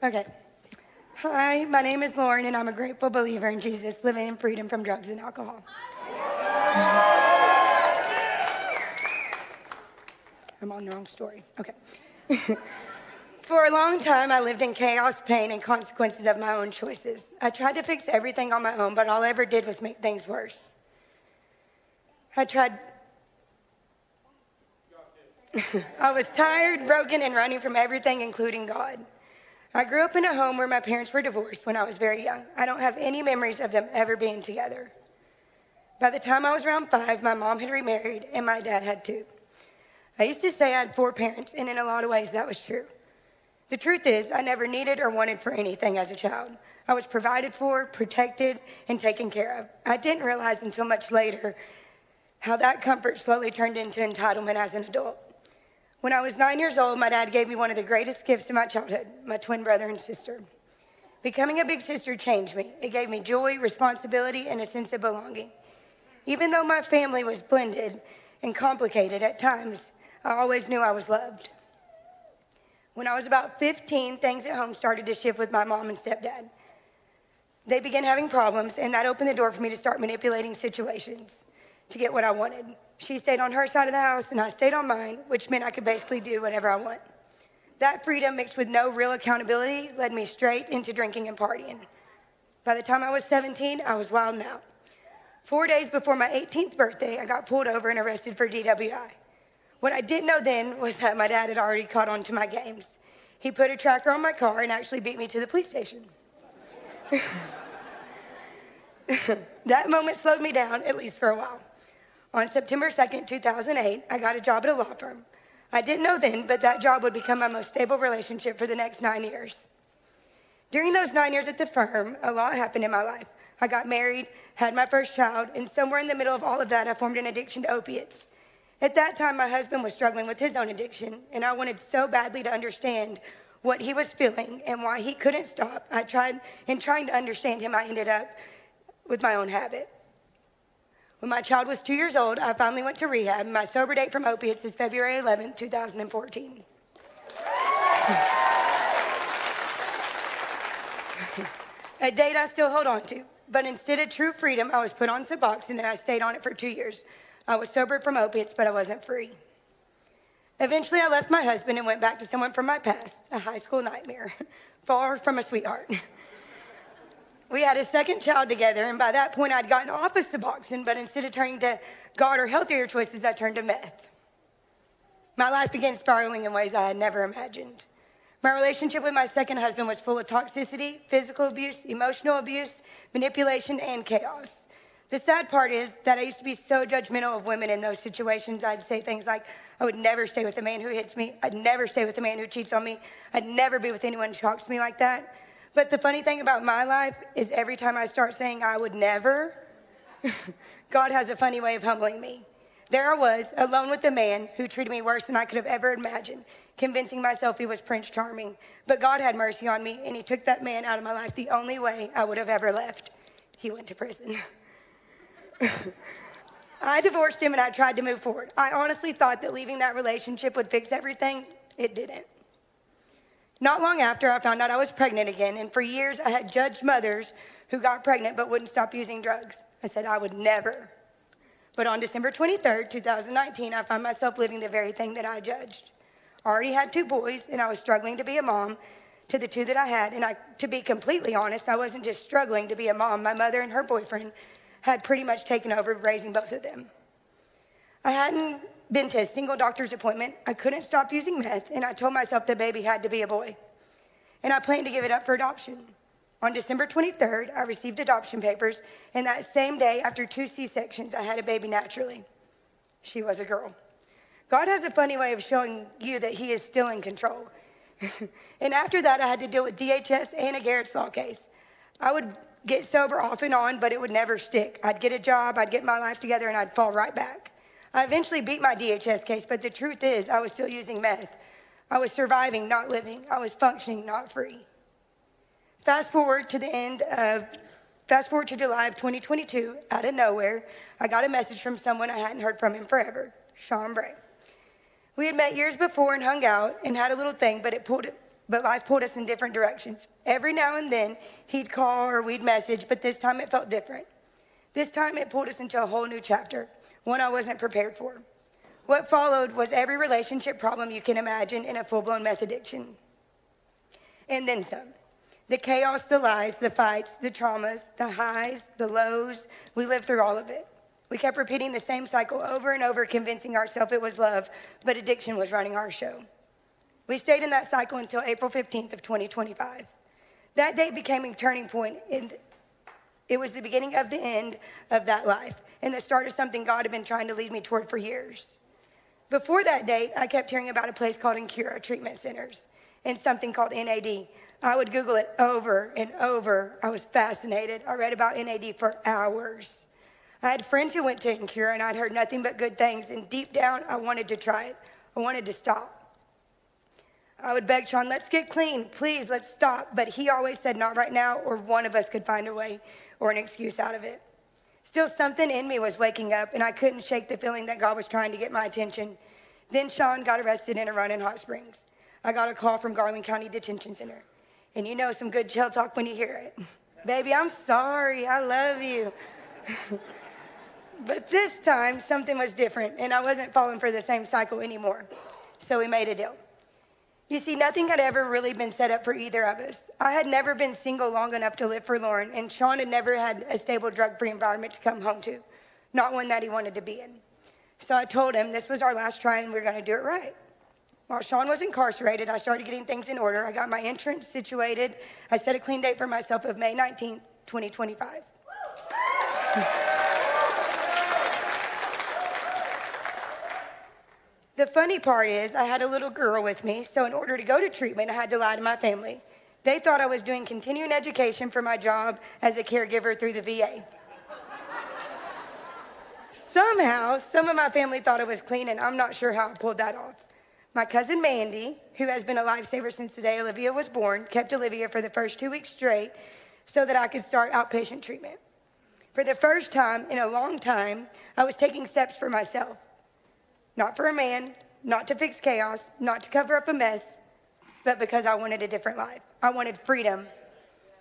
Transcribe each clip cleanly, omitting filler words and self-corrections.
Okay. Hi, my name is Lauren, and I'm a grateful believer in Jesus, living in freedom from drugs and alcohol. I'm on the wrong story. Okay. For a long time, I lived in chaos, pain, and consequences of my own choices. I tried to fix everything on my own, but all I ever did was make things worse. I was tired, broken, and running from everything, including God. I grew up in a home where my parents were divorced when I was very young. I don't have any memories of them ever being together. By the time I was around 5, my mom had remarried, and my dad had 2. I used to say I had 4 parents, and in a lot of ways that was true. The truth is, I never needed or wanted for anything as a child. I was provided for, protected, and taken care of. I didn't realize until much later how that comfort slowly turned into entitlement as an adult. When I was 9 years old, my dad gave me one of the greatest gifts of my childhood, my twin brother and sister. Becoming a big sister changed me. It gave me joy, responsibility, and a sense of belonging. Even though my family was blended and complicated at times, I always knew I was loved. When I was about 15, things at home started to shift with my mom and stepdad. They began having problems, and that opened the door for me to start manipulating situations to get what I wanted. She stayed on her side of the house, and I stayed on mine, which meant I could basically do whatever I want. That freedom, mixed with no real accountability, led me straight into drinking and partying. By the time I was 17, I was wilding out. 4 days before my 18th birthday, I got pulled over and arrested for DWI. What I didn't know then was that my dad had already caught on to my games. He put a tracker on my car and actually beat me to the police station. That moment slowed me down, at least for a while. On September 2nd, 2008, I got a job at a law firm. I didn't know then, but that job would become my most stable relationship for the next 9 years. During those 9 years at the firm, a lot happened in my life. I got married, had my first child, and somewhere in the middle of all of that, I formed an addiction to opiates. At that time, my husband was struggling with his own addiction, and I wanted so badly to understand what he was feeling and why he couldn't stop. In trying to understand him, I ended up with my own habit. When my child was 2 years old, I finally went to rehab. My sober date from opiates is February 11th, 2014. A date I still hold on to. But instead of true freedom, I was put on Suboxone, and I stayed on it for 2 years. I was sober from opiates, but I wasn't free. Eventually, I left my husband and went back to someone from my past, a high school nightmare, far from a sweetheart. We had a second child together, and by that point, I'd gotten off of Suboxone, but instead of turning to God or healthier choices, I turned to meth. My life began spiraling in ways I had never imagined. My relationship with my second husband was full of toxicity, physical abuse, emotional abuse, manipulation, and chaos. The sad part is that I used to be so judgmental of women in those situations. I'd say things like, I would never stay with a man who hits me. I'd never stay with a man who cheats on me. I'd never be with anyone who talks to me like that. But the funny thing about my life is every time I start saying I would never, God has a funny way of humbling me. There I was, alone with a man who treated me worse than I could have ever imagined, convincing myself he was Prince Charming. But God had mercy on me, and he took that man out of my life the only way I would have ever left. He went to prison. I divorced him, and I tried to move forward. I honestly thought that leaving that relationship would fix everything. It didn't. Not long after, I found out I was pregnant again, and for years I had judged mothers who got pregnant but wouldn't stop using drugs. I said I would never. But on December 23rd, 2019, I found myself living the very thing that I judged. I already had 2 boys, and I was struggling to be a mom to the 2 that I had. And to be completely honest, I wasn't just struggling to be a mom. My mother and her boyfriend had pretty much taken over raising both of them. I hadn't been to a single doctor's appointment. I couldn't stop using meth, and I told myself the baby had to be a boy. And I planned to give it up for adoption. On December 23rd, I received adoption papers, and that same day, after 2 C-sections, I had a baby naturally. She was a girl. God has a funny way of showing you that he is still in control. And after that, I had to deal with DHS and a Garrett's Law case. I would get sober off and on, but it would never stick. I'd get a job, I'd get my life together, and I'd fall right back. I eventually beat my DHS case, but the truth is I was still using meth. I was surviving, not living. I was functioning, not free. Fast forward to July of 2022, out of nowhere, I got a message from someone I hadn't heard from in forever, Bray. We had met years before and hung out and had a little thing, but it pulled but life pulled us in different directions. Every now and then, he'd call or we'd message, but this time it felt different. This time it pulled us into a whole new chapter, one I wasn't prepared for. What followed was every relationship problem you can imagine in a full-blown meth addiction. And then some. The chaos, the lies, the fights, the traumas, the highs, the lows, we lived through all of it. We kept repeating the same cycle over and over, convincing ourselves it was love, but addiction was running our show. We stayed in that cycle until April 15th of 2025. That date became a turning point, and it was the beginning of the end of that life and the start of something God had been trying to lead me toward for years. Before that date, I kept hearing about a place called Incura Treatment Centers and something called NAD. I would Google it over and over. I was fascinated. I read about NAD for hours. I had friends who went to Incura, and I'd heard nothing but good things, and deep down, I wanted to try it. I wanted to stop. I would beg Sean, let's get clean, please, let's stop. But he always said, not right now, or one of us could find a way or an excuse out of it. Still, something in me was waking up, and I couldn't shake the feeling that God was trying to get my attention. Then Sean got arrested in a run in Hot Springs. I got a call from Garland County Detention Center. And you know some good jail talk when you hear it. Baby, I'm sorry, I love you. But this time, something was different, and I wasn't falling for the same cycle anymore. So we made a deal. You see, nothing had ever really been set up for either of us. I had never been single long enough to live forlorn, and Sean had never had a stable drug-free environment to come home to, not one that he wanted to be in. So I told him this was our last try and we were going to do it right. While Sean was incarcerated, I started getting things in order. I got my insurance situated. I set a clean date for myself of May 19th, 2025. The funny part is I had a little girl with me, so in order to go to treatment, I had to lie to my family. They thought I was doing continuing education for my job as a caregiver through the VA. Somehow, some of my family thought I was clean, and I'm not sure how I pulled that off. My cousin Mandy, who has been a lifesaver since the day Olivia was born, kept Olivia for the first 2 weeks straight so that I could start outpatient treatment. For the first time in a long time, I was taking steps for myself. Not for a man, not to fix chaos, not to cover up a mess, but because I wanted a different life. I wanted freedom.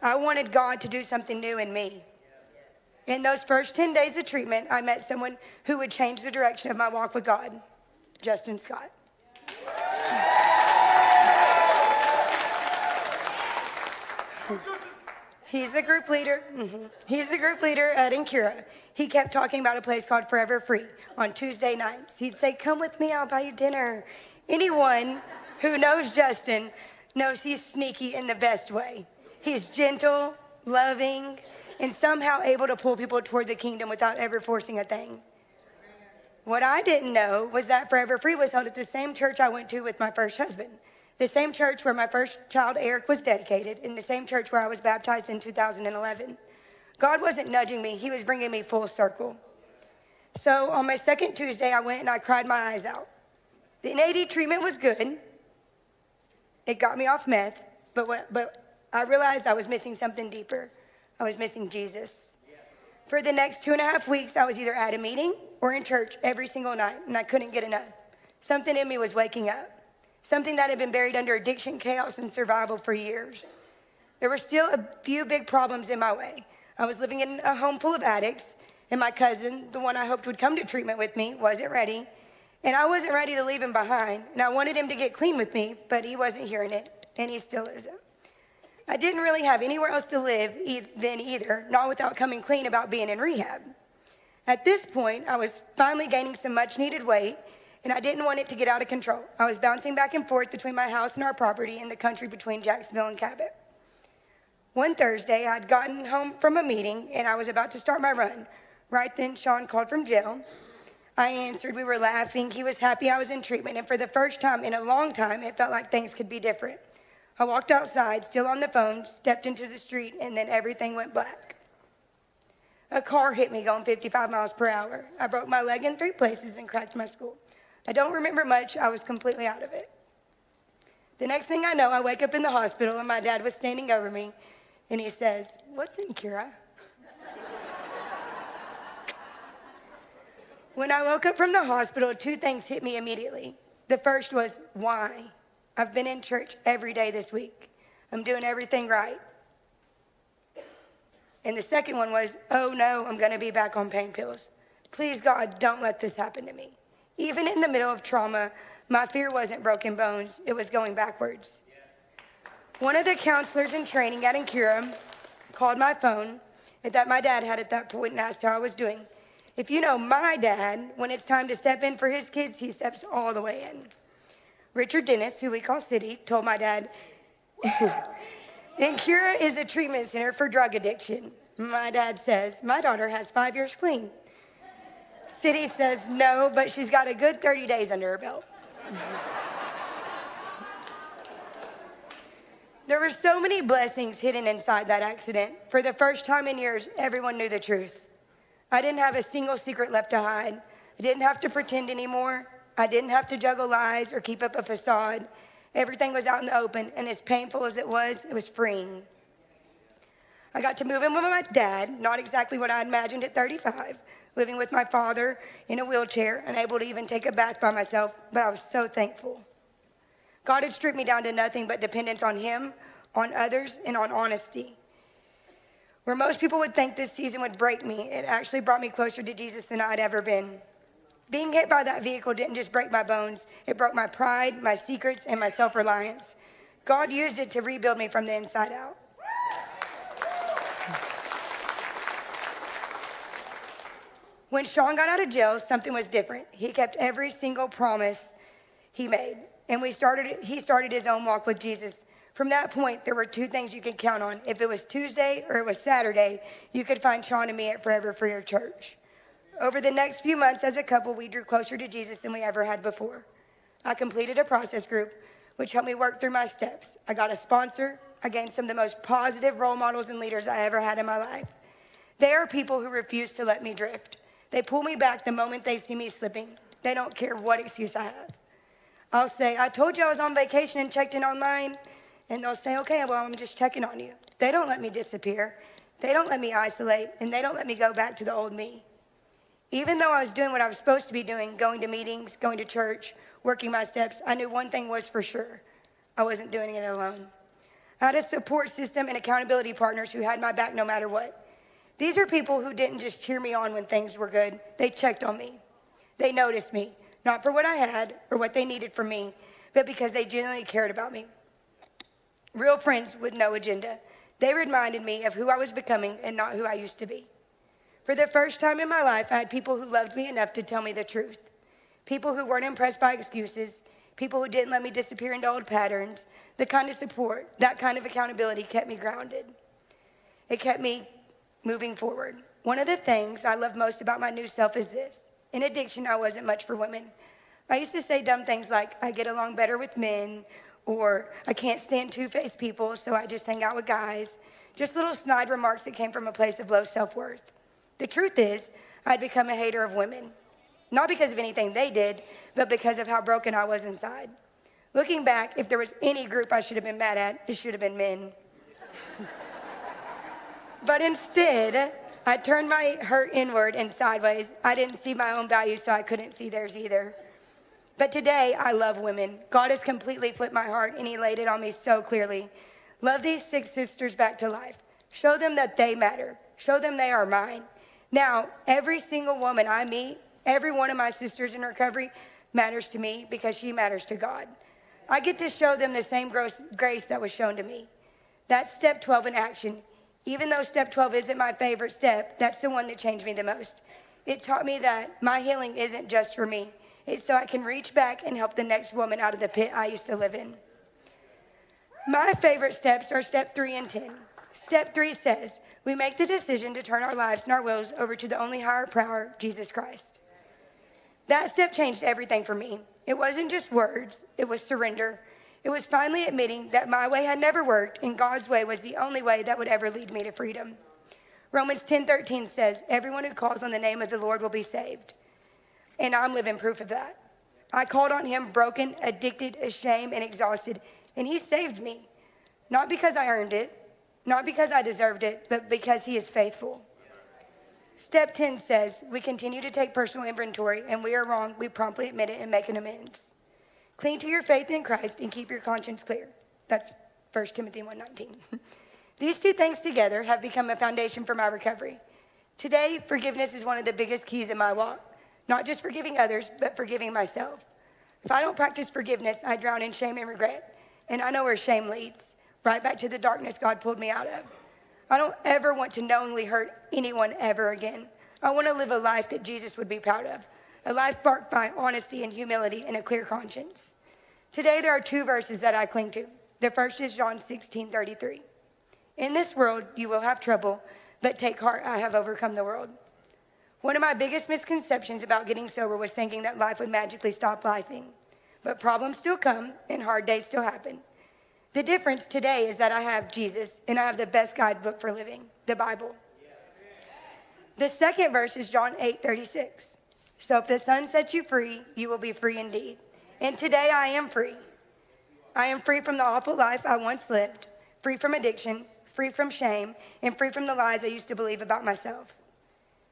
I wanted God to do something new in me. In those first 10 days of treatment, I met someone who would change the direction of my walk with God, Justin Scott. He's the group leader. He's the group leader at Incura. He kept talking about a place called Forever Free on Tuesday nights. He'd say, come with me, I'll buy you dinner. Anyone who knows Justin knows he's sneaky in the best way. He's gentle, loving, and somehow able to pull people toward the kingdom without ever forcing a thing. What I didn't know was that Forever Free was held at the same church I went to with my first husband, the same church where my first child, Eric, was dedicated, and the same church where I was baptized in 2011. God wasn't nudging me, he was bringing me full circle. So on my second Tuesday, I went and I cried my eyes out. The NAD treatment was good. It got me off meth, but I realized I was missing something deeper. I was missing Jesus. For the next 2.5 weeks, I was either at a meeting or in church every single night, and I couldn't get enough. Something in me was waking up, something that had been buried under addiction, chaos, and survival for years. There were still a few big problems in my way. I was living in a home full of addicts, and my cousin, the one I hoped would come to treatment with me, wasn't ready, and I wasn't ready to leave him behind, and I wanted him to get clean with me, but he wasn't hearing it, and he still isn't. I didn't really have anywhere else to live then either, not without coming clean about being in rehab. At this point, I was finally gaining some much-needed weight, and I didn't want it to get out of control. I was bouncing back and forth between my house and our property in the country between Jacksonville and Cabot. One Thursday, I'd gotten home from a meeting, and I was about to start my run. Right then, Sean called from jail. I answered. We were laughing. He was happy I was in treatment, and for the first time in a long time, it felt like things could be different. I walked outside, still on the phone, stepped into the street, and then everything went black. A car hit me going 55 miles per hour. I broke my leg in 3 places and cracked my skull. I don't remember much. I was completely out of it. The next thing I know, I wake up in the hospital, and my dad was standing over me, and he says, "What's Incura?" When I woke up from the hospital, 2 things hit me immediately. The first was, why? I've been in church every day this week. I'm doing everything right. And the second one was, oh no, I'm going to be back on pain pills. Please, God, don't let this happen to me. Even in the middle of trauma, my fear wasn't broken bones. It was going backwards. One of the counselors in training at Incura called my phone that my dad had at that point and asked how I was doing. If you know my dad, when it's time to step in for his kids, he steps all the way in. Richard Dennis, who we call City, told my dad, Incura is a treatment center for drug addiction. My dad says, my daughter has 5 years clean. City says, no, but she's got a good 30 days under her belt. There were so many blessings hidden inside that accident. For the first time in years, everyone knew the truth. I didn't have a single secret left to hide. I didn't have to pretend anymore. I didn't have to juggle lies or keep up a facade. Everything was out in the open, and as painful as it was freeing. I got to move in with my dad, not exactly what I imagined at 35, living with my father in a wheelchair, unable to even take a bath by myself, but I was so thankful. God had stripped me down to nothing but dependence on him, on others, and on honesty. Where most people would think this season would break me, it actually brought me closer to Jesus than I'd ever been. Being hit by that vehicle didn't just break my bones, it broke my pride, my secrets, and my self-reliance. God used it to rebuild me from the inside out. When Sean got out of jail, something was different. He kept every single promise he made. And he started his own walk with Jesus. From that point, there were two things you could count on. If it was Tuesday or it was Saturday, you could find Sean and me at Forever for Your Church. Over the next few months as a couple, we drew closer to Jesus than we ever had before. I completed a process group, which helped me work through my steps. I got a sponsor. I gained some of the most positive role models and leaders I ever had in my life. They are people who refuse to let me drift. They pull me back the moment they see me slipping. They don't care what excuse I have. I'll say, I told you I was on vacation and checked in online. And they'll say, okay, well, I'm just checking on you. They don't let me disappear. They don't let me isolate. And they don't let me go back to the old me. Even though I was doing what I was supposed to be doing, going to meetings, going to church, working my steps, I knew one thing was for sure. I wasn't doing it alone. I had a support system and accountability partners who had my back no matter what. These are people who didn't just cheer me on when things were good. They checked on me. They noticed me, not for what I had or what they needed from me, but because they genuinely cared about me. Real friends with no agenda. They reminded me of who I was becoming and not who I used to be. For the first time in my life, I had people who loved me enough to tell me the truth. People who weren't impressed by excuses. People who didn't let me disappear into old patterns. The kind of support, that kind of accountability kept me grounded. It kept me moving forward. One of the things I love most about my new self is this. In addiction, I wasn't much for women. I used to say dumb things like, I get along better with men, or I can't stand two-faced people, so I just hang out with guys. Just little snide remarks that came from a place of low self-worth. The truth is, I'd become a hater of women. Not because of anything they did, but because of how broken I was inside. Looking back, if there was any group I should have been mad at, it should have been men. But instead, I turned my hurt inward and sideways. I didn't see my own value, so I couldn't see theirs either. But today, I love women. God has completely flipped my heart, and he laid it on me so clearly. Love these 6 sisters back to life. Show them that they matter. Show them they are mine. Now, every single woman I meet, every one of my sisters in recovery matters to me because she matters to God. I get to show them the same grace that was shown to me. That's step 12 in action. Even though step 12 isn't my favorite step, that's the one that changed me the most. It taught me that my healing isn't just for me. It's so I can reach back and help the next woman out of the pit I used to live in. My favorite steps are step 3 and 10. Step 3 says, we make the decision to turn our lives and our wills over to the only higher power, Jesus Christ. That step changed everything for me. It wasn't just words, it was surrender. It was finally admitting that my way had never worked and God's way was the only way that would ever lead me to freedom. Romans 10:13 says, everyone who calls on the name of the Lord will be saved. And I'm living proof of that. I called on him broken, addicted, ashamed, and exhausted, and he saved me. Not because I earned it, not because I deserved it, but because he is faithful. Step 10 says, we continue to take personal inventory, and we are wrong, we promptly admit it and make an amends. Cling to your faith in Christ and keep your conscience clear. That's 1 Timothy 1:19. These two things together have become a foundation for my recovery. Today, forgiveness is one of the biggest keys in my walk, not just forgiving others, but forgiving myself. If I don't practice forgiveness, I drown in shame and regret, and I know where shame leads, right back to the darkness God pulled me out of. I don't ever want to knowingly hurt anyone ever again. I want to live a life that Jesus would be proud of, a life marked by honesty and humility and a clear conscience. Today, there are two verses that I cling to. The first is John 16:33. In this world, you will have trouble, but take heart, I have overcome the world. One of my biggest misconceptions about getting sober was thinking that life would magically stop lifing. But problems still come and hard days still happen. The difference today is that I have Jesus and I have the best guidebook for living, the Bible. The second verse is John 8:36. So if the Son sets you free, you will be free indeed. And today I am free. I am free from the awful life I once lived, free from addiction, free from shame, and free from the lies I used to believe about myself.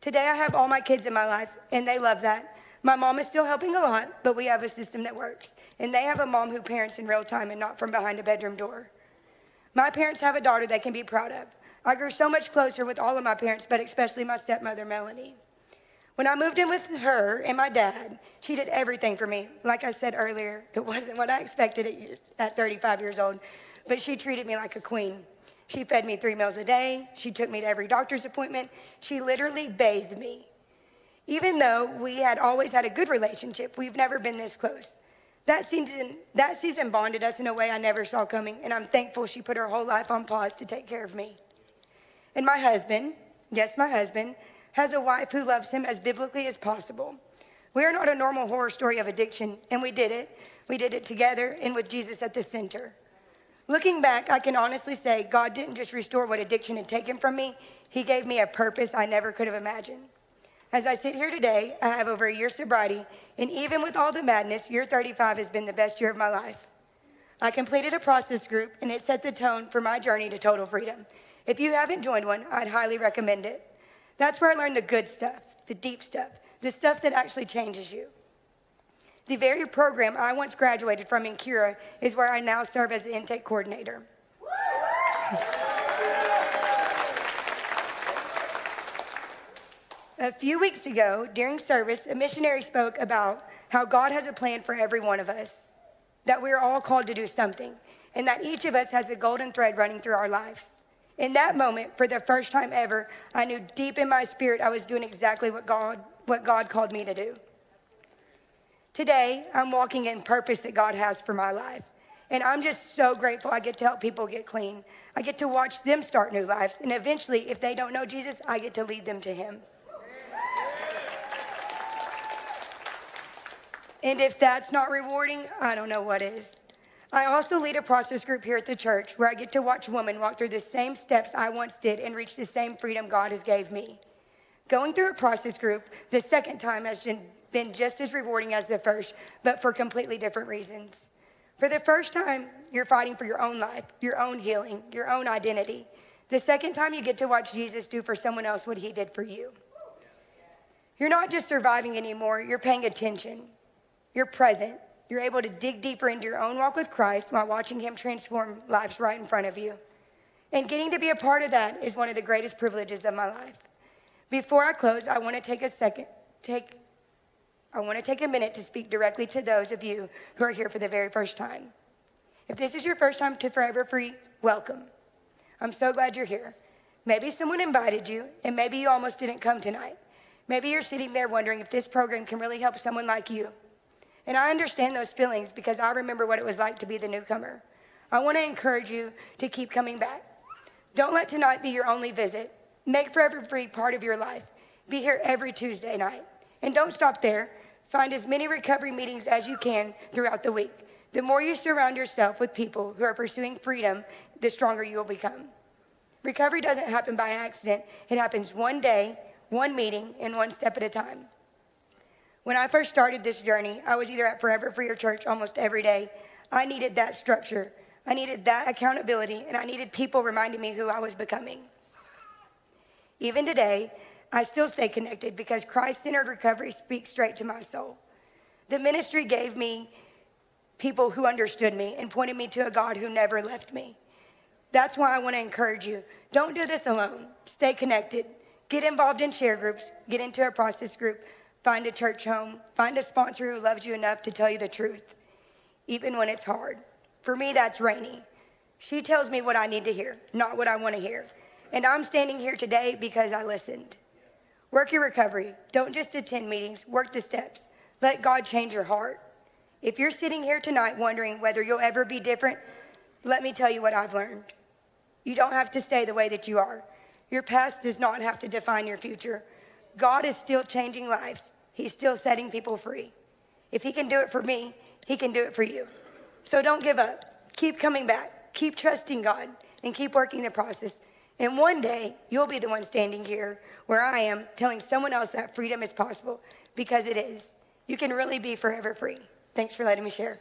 Today I have all my kids in my life, and they love that. My mom is still helping a lot, but we have a system that works. And they have a mom who parents in real time and not from behind a bedroom door. My parents have a daughter they can be proud of. I grew so much closer with all of my parents, but especially my stepmother, Melanie. When I moved in with her and my dad, she did everything for me. Like I said earlier, it wasn't what I expected at 35 years old, but she treated me like a queen. She fed me 3 meals a day. She took me to every doctor's appointment. She literally bathed me. Even though we had always had a good relationship, we've never been this close. That season bonded us in a way I never saw coming, and I'm thankful she put her whole life on pause to take care of me. And my husband, yes, my husband, has a wife who loves him as biblically as possible. We are not a normal horror story of addiction, and we did it. We did it together and with Jesus at the center. Looking back, I can honestly say God didn't just restore what addiction had taken from me. He gave me a purpose I never could have imagined. As I sit here today, I have over a year's sobriety, and even with all the madness, year 35 has been the best year of my life. I completed a process group, and it set the tone for my journey to total freedom. If you haven't joined one, I'd highly recommend it. That's where I learned the good stuff, the deep stuff, the stuff that actually changes you. The very program I once graduated from in Cura is where I now serve as the intake coordinator. A few weeks ago, during service, a missionary spoke about how God has a plan for every one of us, that we're all called to do something, and that each of us has a golden thread running through our lives. In that moment, for the first time ever, I knew deep in my spirit I was doing exactly what God called me to do. Today, I'm walking in purpose that God has for my life. And I'm just so grateful I get to help people get clean. I get to watch them start new lives. And eventually, if they don't know Jesus, I get to lead them to him. And if that's not rewarding, I don't know what is. I also lead a process group here at the church where I get to watch women walk through the same steps I once did and reach the same freedom God has gave me. Going through a process group the second time has been just as rewarding as the first, but for completely different reasons. For the first time, you're fighting for your own life, your own healing, your own identity. The second time, you get to watch Jesus do for someone else what he did for you. You're not just surviving anymore, you're paying attention. You're present. You're able to dig deeper into your own walk with Christ while watching him transform lives right in front of you. And getting to be a part of that is one of the greatest privileges of my life. Before I close, I want to take a minute to speak directly to those of you who are here for the very first time. If this is your first time to Forever Free, welcome. I'm so glad you're here. Maybe someone invited you, and maybe you almost didn't come tonight. Maybe you're sitting there wondering if this program can really help someone like you. And I understand those feelings because I remember what it was like to be the newcomer. I want to encourage you to keep coming back. Don't let tonight be your only visit. Make Forever Free part of your life. Be here every Tuesday night. And don't stop there. Find as many recovery meetings as you can throughout the week. The more you surround yourself with people who are pursuing freedom, the stronger you will become. Recovery doesn't happen by accident. It happens one day, one meeting, and one step at a time. When I first started this journey, I was either at Forever Free or church almost every day. I needed that structure. I needed that accountability, and I needed people reminding me who I was becoming. Even today, I still stay connected because Christ-centered recovery speaks straight to my soul. The ministry gave me people who understood me and pointed me to a God who never left me. That's why I want to encourage you. Don't do this alone. Stay connected. Get involved in share groups. Get into a process group. Find a church home. Find a sponsor who loves you enough to tell you the truth, even when it's hard. For me, that's Rainey. She tells me what I need to hear, not what I want to hear. And I'm standing here today because I listened. Work your recovery. Don't just attend meetings. Work the steps. Let God change your heart. If you're sitting here tonight wondering whether you'll ever be different, let me tell you what I've learned. You don't have to stay the way that you are. Your past does not have to define your future. God is still changing lives. He's still setting people free. If he can do it for me, he can do it for you. So don't give up. Keep coming back. Keep trusting God and keep working the process. And one day, you'll be the one standing here where I am telling someone else that freedom is possible, because it is. You can really be forever free. Thanks for letting me share.